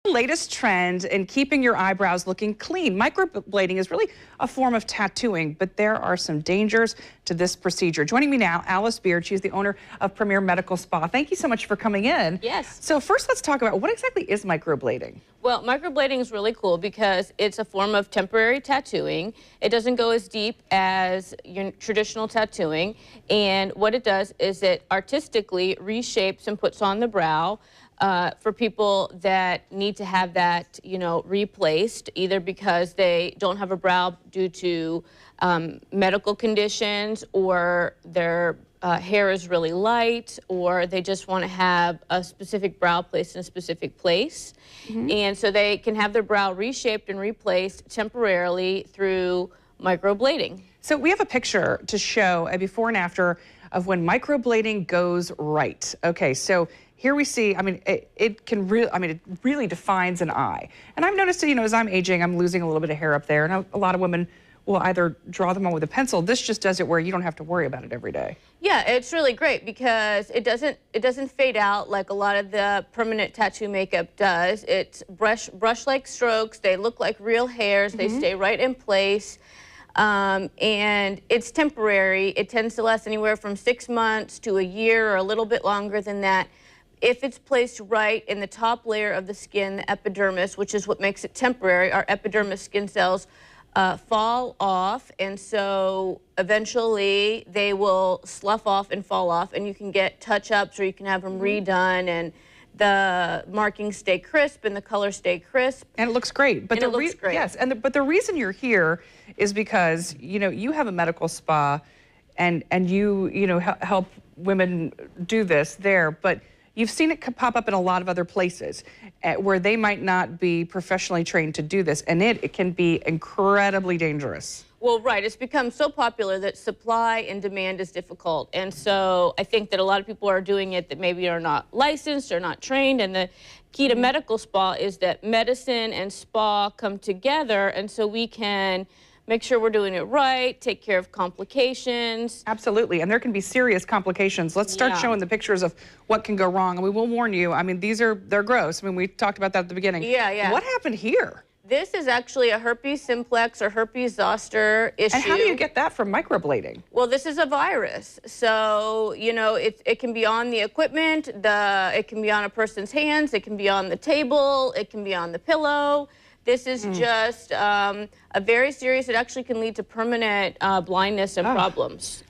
the latest trend in keeping your eyebrows looking clean. Microblading is really a form of tattooing, but there are some dangers to this procedure. Joining me now, Alice Beard. She's the owner of Premier Medical Spa. Thank you so much for coming in. Yes. So first, let's talk about what exactly is microblading? Well, microblading is really cool because it's a form of temporary tattooing. It doesn't go as deep as your traditional tattooing, and what it does is it artistically reshapes and puts on the brow for people that need to have that, replaced, either because they don't have a brow due to medical conditions, or their hair is really light, or they just want to have a specific brow placed in a specific place. And so they can have their brow reshaped and replaced temporarily through microblading. So we have a picture to show a before and after of when microblading goes right. Okay, so here we see, it really defines an eye. And I've noticed, as I'm aging, I'm losing a little bit of hair up there, and a lot of women will either draw them on with a pencil. This just does it where you don't have to worry about it every day. Yeah, it's really great because it doesn't fade out like a lot of the permanent tattoo makeup does. It's brush-like strokes. They look like real hairs. They stay right in place. And it's temporary. It tends to last anywhere from 6 months to a year or a little bit longer than that. If it's placed right in the top layer of the skin, the epidermis, which is what makes it temporary, our epidermis skin cells fall off, and so eventually they will slough off and fall off, and you can get touch-ups or you can have them redone, and the markings stay crisp and the color stay crisp. And it looks great. But it looks great. Yes, but the reason you're here is because, you have a medical spa and you help women do this there, but you've seen it pop up in a lot of other places where they might not be professionally trained to do this, and it can be incredibly dangerous. Well, right. It's become so popular that supply and demand is difficult. And so I think that a lot of people are doing it that maybe are not licensed or not trained. And the key to medical spa is that medicine and spa come together, and so we can make sure we're doing it right, take care of complications. Absolutely, and there can be serious complications. Let's start showing the pictures of what can go wrong, and we will warn you. They're gross. We talked about that at the beginning. Yeah. What happened here? This is actually a herpes simplex or herpes zoster issue. And how do you get that from microblading? Well, this is a virus, so it can be on the equipment. It can be on a person's hands. It can be on the table. It can be on the pillow. This is just a very serious, it actually can lead to permanent blindness and problems.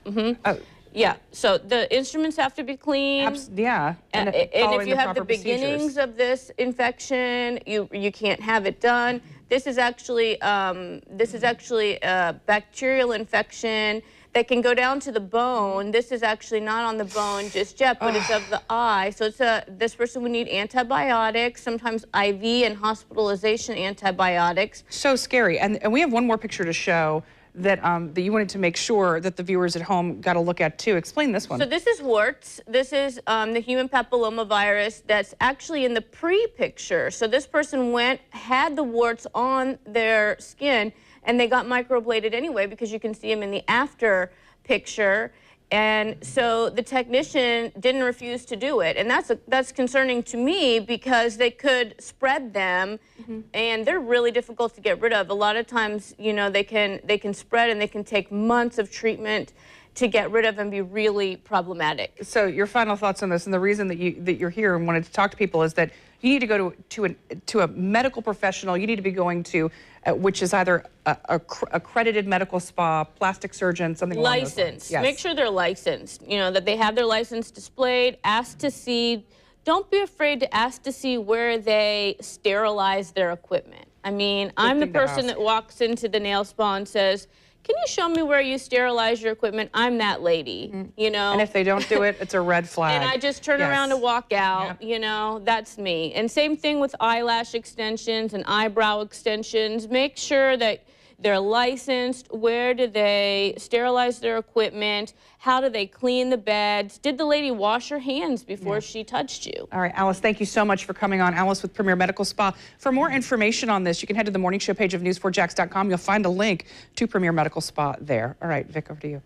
Yeah, so the instruments have to be clean. And if you have the beginnings of this infection, you can't have it done. This is actually a bacterial infection that can go down to the bone. This is actually not on the bone just yet, but it's of the eye. So this person would need antibiotics, sometimes IV and hospitalization antibiotics. So scary. And we have one more picture to show that you wanted to make sure that the viewers at home got a look at too. Explain this one. So this is warts. This is the human papilloma virus that's actually in the pre-picture. So this person had the warts on their skin, and they got microbladed anyway because you can see them in the after picture. And so the technician didn't refuse to do it. And that's concerning to me because they could spread them, and they're really difficult to get rid of. A lot of times, they can spread, and they can take months of treatment to get rid of and be really problematic. So your final thoughts on this, and the reason that you're here and wanted to talk to people is that you need to go to a medical professional. You need to be going to which is either a accredited medical spa, plastic surgeon, something along those lines. Yes. Make sure they're licensed. That they have their license displayed. Ask to see. Don't be afraid to ask to see where they sterilize their equipment. I'm the person that walks into the nail spa and says, "Can you show me where you sterilize your equipment?" I'm that lady, And if they don't do it, it's a red flag. And I just turn around and walk out, that's me. And same thing with eyelash extensions and eyebrow extensions. Make sure that they're licensed. Where do they sterilize their equipment? How do they clean the beds? Did the lady wash her hands before she touched you? All right, Alice, thank you so much for coming on. Alice with Premier Medical Spa. For more information on this, you can head to the morning show page of news4jax.com. You'll find a link to Premier Medical Spa there. All right, Vic, over to you.